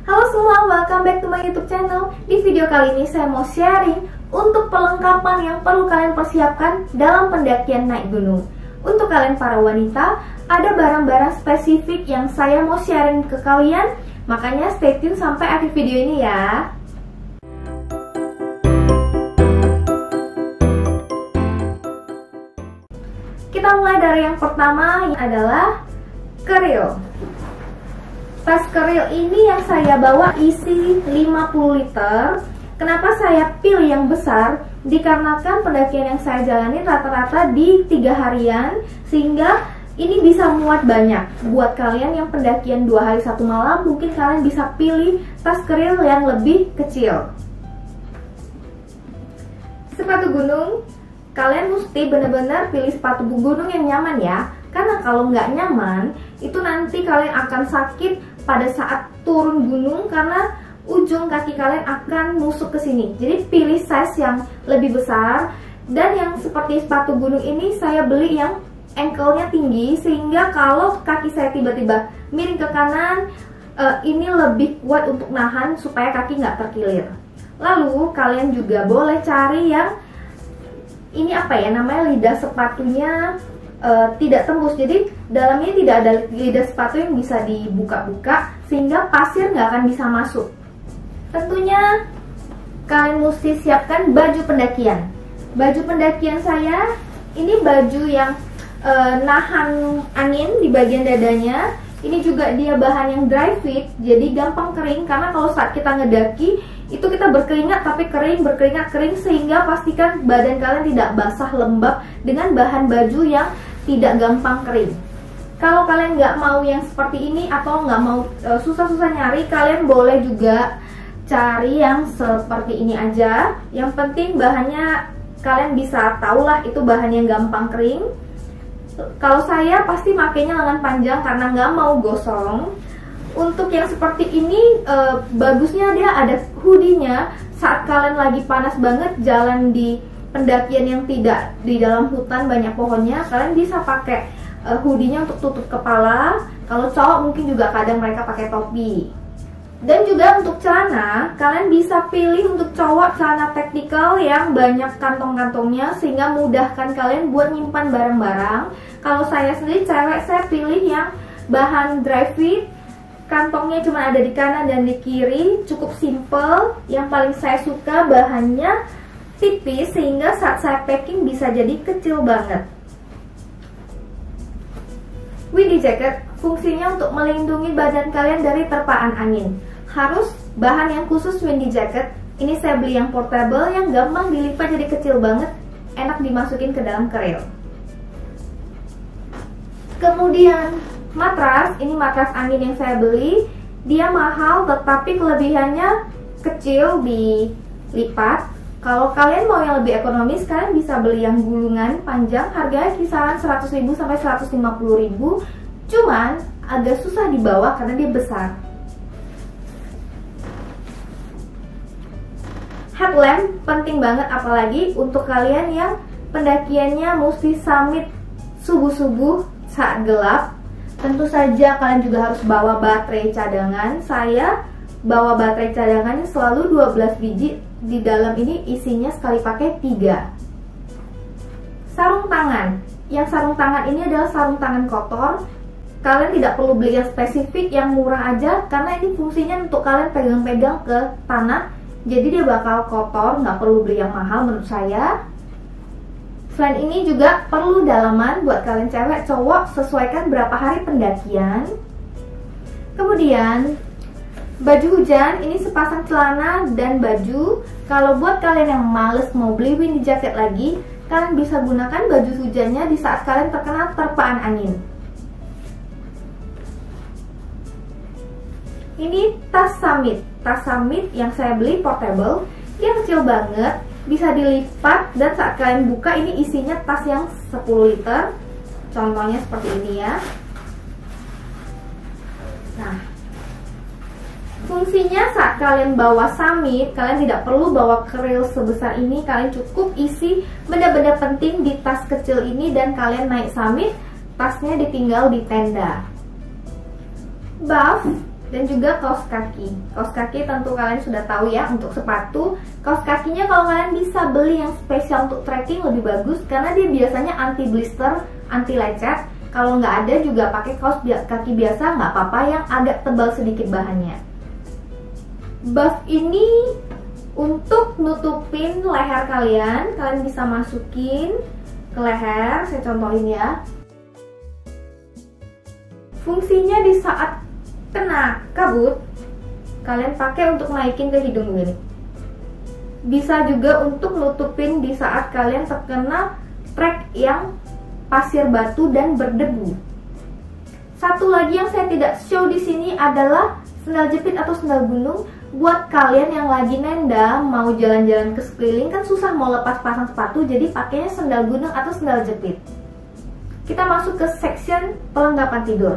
Halo semua, welcome back to my YouTube channel. Di video kali ini saya mau sharing untuk perlengkapan yang perlu kalian persiapkan dalam pendakian naik gunung. Untuk kalian para wanita, ada barang-barang spesifik yang saya mau sharing ke kalian, makanya stay tune sampai akhir video ini ya. Kita mulai dari yang pertama, yang adalah keril. Tas keril ini yang saya bawa isi 50 liter. Kenapa saya pilih yang besar? Dikarenakan pendakian yang saya jalani rata-rata di 3 harian, sehingga ini bisa muat banyak. Buat kalian yang pendakian 2 hari 1 malam, mungkin kalian bisa pilih tas keril yang lebih kecil. Sepatu gunung, kalian mesti benar-benar pilih sepatu gunung yang nyaman ya. Karena kalau nggak nyaman, itu nanti kalian akan sakit pada saat turun gunung karena ujung kaki kalian akan nusuk ke sini. Jadi pilih size yang lebih besar. Dan yang seperti sepatu gunung ini saya beli yang ankle-nya tinggi, sehingga kalau kaki saya tiba-tiba miring ke kanan, ini lebih kuat untuk nahan supaya kaki nggak terkilir. Lalu kalian juga boleh cari yang ini apa ya namanya, lidah sepatunya tidak tembus, jadi dalamnya tidak ada lidah sepatu yang bisa dibuka-buka sehingga pasir nggak akan bisa masuk. Tentunya kalian mesti siapkan baju pendakian. Baju pendakian saya ini baju yang nahan angin di bagian dadanya. Ini juga dia bahan yang dry fit, jadi gampang kering. Karena kalau saat kita ngedaki itu kita berkeringat tapi berkeringat kering, sehingga pastikan badan kalian tidak basah lembab dengan bahan baju yang tidak gampang kering. Kalau kalian nggak mau yang seperti ini atau nggak mau susah-susah nyari, kalian boleh juga cari yang seperti ini aja. Yang penting bahannya kalian bisa tahu lah itu bahan yang gampang kering. Kalau saya pasti makainya lengan panjang karena nggak mau gosong. Untuk yang seperti ini bagusnya dia ada hoodie-nya. Saat kalian lagi panas banget jalan di pendakian yang tidak di dalam hutan banyak pohonnya, kalian bisa pakai hoodie-nya untuk tutup kepala. Kalau cowok mungkin juga kadang mereka pakai topi. Dan juga untuk celana, kalian bisa pilih untuk cowok celana tactical yang banyak kantong-kantongnya sehingga mudahkan kalian buat nyimpan barang-barang. Kalau saya sendiri cewek, saya pilih yang bahan dry fit. Kantongnya cuma ada di kanan dan di kiri, cukup simple. Yang paling saya suka bahannya tipis sehingga saat saya packing bisa jadi kecil banget. Windy jacket fungsinya untuk melindungi badan kalian dari terpaan angin. Harus bahan yang khusus windy jacket. Ini saya beli yang portable yang gampang dilipat jadi kecil banget, enak dimasukin ke dalam keril. Kemudian matras, ini matras angin yang saya beli. Dia mahal tetapi kelebihannya kecil dilipat. Kalau kalian mau yang lebih ekonomis, kalian bisa beli yang gulungan panjang, harganya kisaran 100.000 sampai 150.000. Cuman agak susah dibawa karena dia besar. Headlamp penting banget, apalagi untuk kalian yang pendakiannya mesti summit subuh-subuh saat gelap. Tentu saja kalian juga harus bawa baterai cadangan. Saya bawa baterai cadangannya selalu 12 biji. Di dalam ini isinya sekali pakai 3. Sarung tangan. Yang sarung tangan ini adalah sarung tangan kotor. Kalian tidak perlu beli yang spesifik, yang murah aja, karena ini fungsinya untuk kalian pegang-pegang ke tanah. Jadi dia bakal kotor, nggak perlu beli yang mahal menurut saya. Selain ini juga perlu dalaman buat kalian cewek, cowok, sesuaikan berapa hari pendakian. Kemudian baju hujan, ini sepasang celana dan baju. Kalau buat kalian yang males mau beli windy jacket lagi, kalian bisa gunakan baju hujannya di saat kalian terkena terpaan angin. Ini tas summit. Tas summit yang saya beli portable, dia kecil banget, bisa dilipat, dan saat kalian buka ini isinya tas yang 10 liter. Contohnya seperti ini ya. Nah, fungsinya saat kalian bawa summit, kalian tidak perlu bawa keril sebesar ini. Kalian cukup isi benda-benda penting di tas kecil ini dan kalian naik summit, tasnya ditinggal di tenda. Buff Dan juga kaos kaki. Kaos kaki tentu kalian sudah tahu ya, untuk sepatu. Kaos kakinya kalau kalian bisa beli yang spesial untuk trekking lebih bagus, karena dia biasanya anti blister, anti lecet. Kalau nggak ada juga pakai kaos kaki biasa, nggak apa-apa, yang agak tebal sedikit bahannya. Buff ini untuk nutupin leher kalian. Kalian bisa masukin ke leher, saya contohin ya. Fungsinya di saat kena kabut, kalian pakai untuk naikin ke hidung begini. Bisa juga untuk nutupin di saat kalian terkena trek yang pasir batu dan berdebu. Satu lagi yang saya tidak show di sini adalah sendal jepit atau sendal gunung. Buat kalian yang lagi nenda, mau jalan-jalan ke sekeliling, kan susah mau lepas pasang sepatu, jadi pakainya sendal gunung atau sendal jepit. Kita masuk ke section perlengkapan tidur.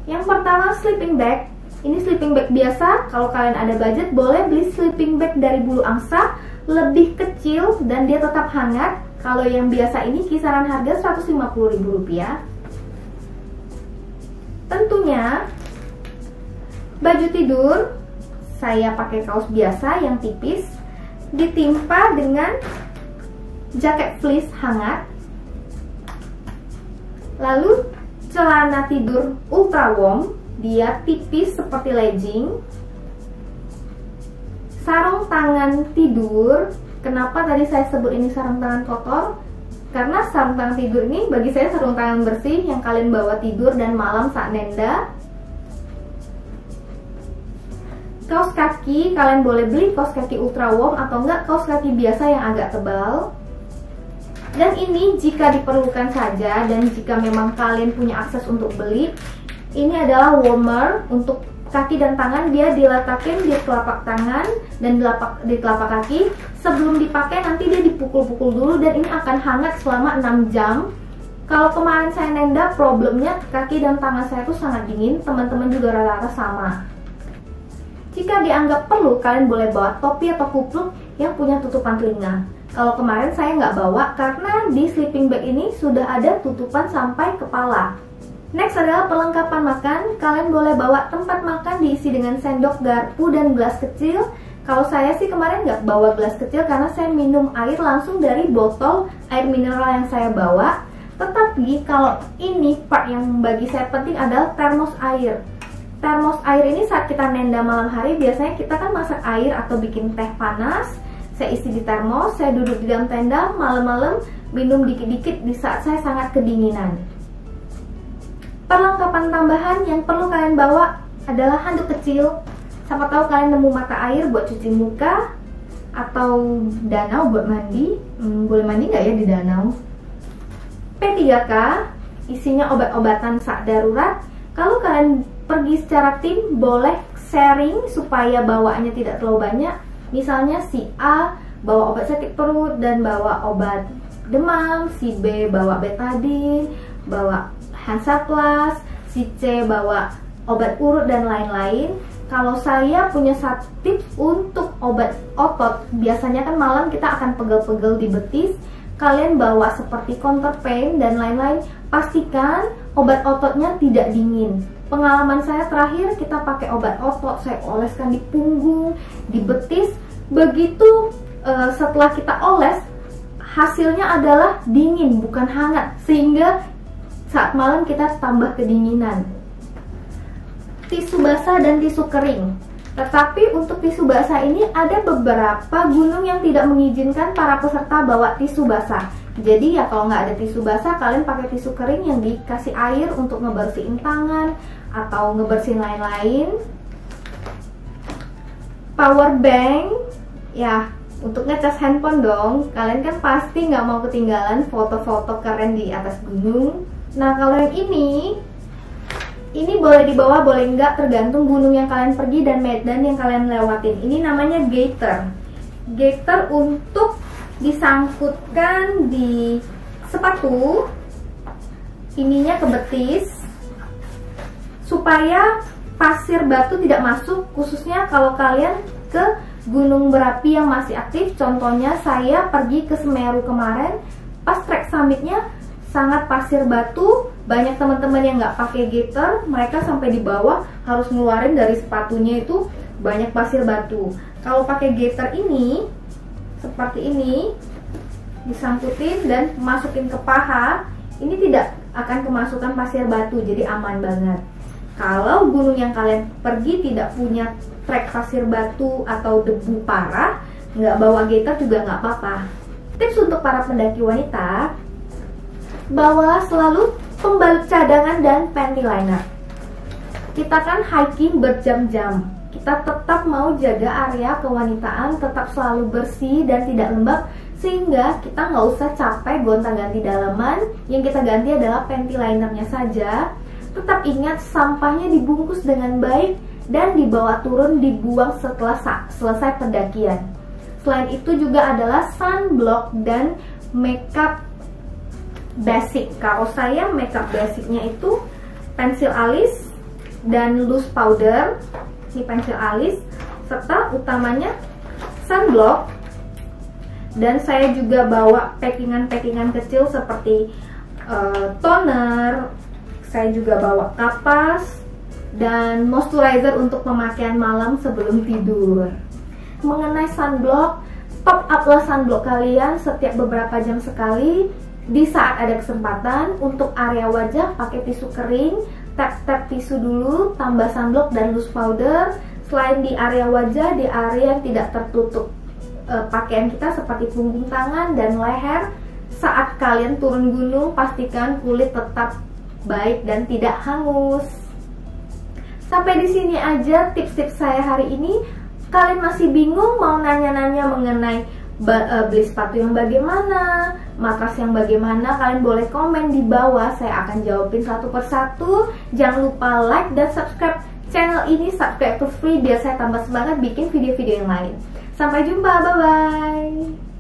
Yang pertama, sleeping bag. Ini sleeping bag biasa. Kalau kalian ada budget, boleh beli sleeping bag dari bulu angsa, lebih kecil dan dia tetap hangat. Kalau yang biasa ini kisaran harga Rp150.000. Tentunya baju tidur saya pakai kaos biasa yang tipis, ditimpa dengan jaket fleece hangat. Lalu celana tidur ultra warm, dia tipis seperti legging. Sarung tangan tidur. Kenapa tadi saya sebut ini sarung tangan kotor? Karena sarung tangan tidur ini bagi saya sarung tangan bersih yang kalian bawa tidur dan malam saat nenda. Kaos kaki, kalian boleh beli kaos kaki ultra warm atau enggak kaos kaki biasa yang agak tebal. Dan ini jika diperlukan saja, dan jika memang kalian punya akses untuk beli, ini adalah warmer untuk kaki dan tangan. Dia diletakin di telapak tangan dan di telapak kaki. Sebelum dipakai nanti dia dipukul-pukul dulu, dan ini akan hangat selama 6 jam. Kalau kemarin saya nenda, problemnya kaki dan tangan saya tuh sangat dingin. Teman-teman juga rata-rata sama. Jika dianggap perlu, kalian boleh bawa topi atau kupluk yang punya tutupan telinga. Kalau kemarin saya nggak bawa karena di sleeping bag ini sudah ada tutupan sampai kepala. Next adalah perlengkapan makan. Kalian boleh bawa tempat makan diisi dengan sendok, garpu, dan gelas kecil. Kalau saya sih kemarin nggak bawa gelas kecil karena saya minum air langsung dari botol air mineral yang saya bawa. Tetapi kalau ini part yang bagi saya penting adalah termos air. Termos air ini saat kita nenda malam hari, biasanya kita kan masak air atau bikin teh panas. Saya isi di termos, saya duduk di dalam tenda, malam-malam minum dikit-dikit di saat saya sangat kedinginan. Perlengkapan tambahan yang perlu kalian bawa adalah handuk kecil. Siapa tahu kalian nemu mata air buat cuci muka, atau danau buat mandi. Boleh mandi nggak ya di danau? P3K, isinya obat-obatan saat darurat. Kalau kalian pergi secara tim, boleh sharing supaya bawaannya tidak terlalu banyak. Misalnya si A bawa obat sakit perut dan bawa obat demam, si B bawa betadine, bawa Hansaplast, si C bawa obat urut dan lain-lain. Kalau saya punya satu tips untuk obat otot, biasanya kan malam kita akan pegel-pegel di betis. Kalian bawa seperti counter pain dan lain-lain. Pastikan obat ototnya tidak dingin. Pengalaman saya terakhir, kita pakai obat otot, saya oleskan di punggung, di betis. Begitu setelah kita oles, hasilnya adalah dingin, bukan hangat. Sehingga saat malam kita tambah kedinginan. Tisu basah dan tisu kering. Tetapi untuk tisu basah ini ada beberapa gunung yang tidak mengizinkan para peserta bawa tisu basah. Jadi ya kalau nggak ada tisu basah, kalian pakai tisu kering yang dikasih air untuk ngebersihin tangan atau ngebersihin lain-lain. Power bank, ya untuk ngecas handphone dong. Kalian kan pasti nggak mau ketinggalan foto-foto keren di atas gunung. Nah kalau yang ini boleh dibawa, boleh enggak, tergantung gunung yang kalian pergi dan medan yang kalian lewatin. Ini namanya gaiter. Gaiter untuk disangkutkan di sepatu, ininya ke betis, supaya pasir batu tidak masuk, khususnya kalau kalian ke gunung berapi yang masih aktif. Contohnya saya pergi ke Semeru kemarin, pas trek summitnya sangat pasir batu, banyak teman-teman yang nggak pakai gaiter, mereka sampai di bawah harus ngeluarin dari sepatunya itu banyak pasir batu. Kalau pakai gaiter ini seperti ini, disangkutin dan masukin ke paha, ini tidak akan kemasukan pasir batu, jadi aman banget. Kalau gunung yang kalian pergi tidak punya trek pasir batu atau debu parah, nggak bawa gaiter juga nggak apa-apa. Tips untuk para pendaki wanita, bawa selalu pembalut cadangan dan panty liner. Kita kan hiking berjam-jam, kita tetap mau jaga area kewanitaan tetap selalu bersih dan tidak lembab, sehingga kita nggak usah capek gonta-ganti dalaman. Yang kita ganti adalah panty linernya saja. Tetap ingat sampahnya dibungkus dengan baik dan dibawa turun, dibuang setelah selesai pendakian. Selain itu juga adalah sunblock dan makeup basic. Kalau saya makeup basicnya itu pensil alis dan loose powder. Ini pensil alis, serta utamanya sunblock. Dan saya juga bawa packingan-packingan kecil seperti toner. Saya juga bawa kapas dan moisturizer untuk pemakaian malam sebelum tidur. Mengenai sunblock, top uplah sunblock kalian setiap beberapa jam sekali. Di saat ada kesempatan, untuk area wajah pakai tisu kering, tap tisu dulu, tambah sunblock dan loose powder. Selain di area wajah, di area yang tidak tertutup pakaian kita seperti punggung tangan dan leher, saat kalian turun gunung pastikan kulit tetap baik dan tidak hangus. Sampai di sini aja tips-tips saya hari ini. Kalian masih bingung mau nanya-nanya mengenai beli sepatu yang bagaimana, matras yang bagaimana, kalian boleh komen di bawah, saya akan jawabin satu persatu. Jangan lupa like dan subscribe channel ini, subscribe to free biar saya tambah semangat bikin video-video yang lain. Sampai jumpa, bye-bye.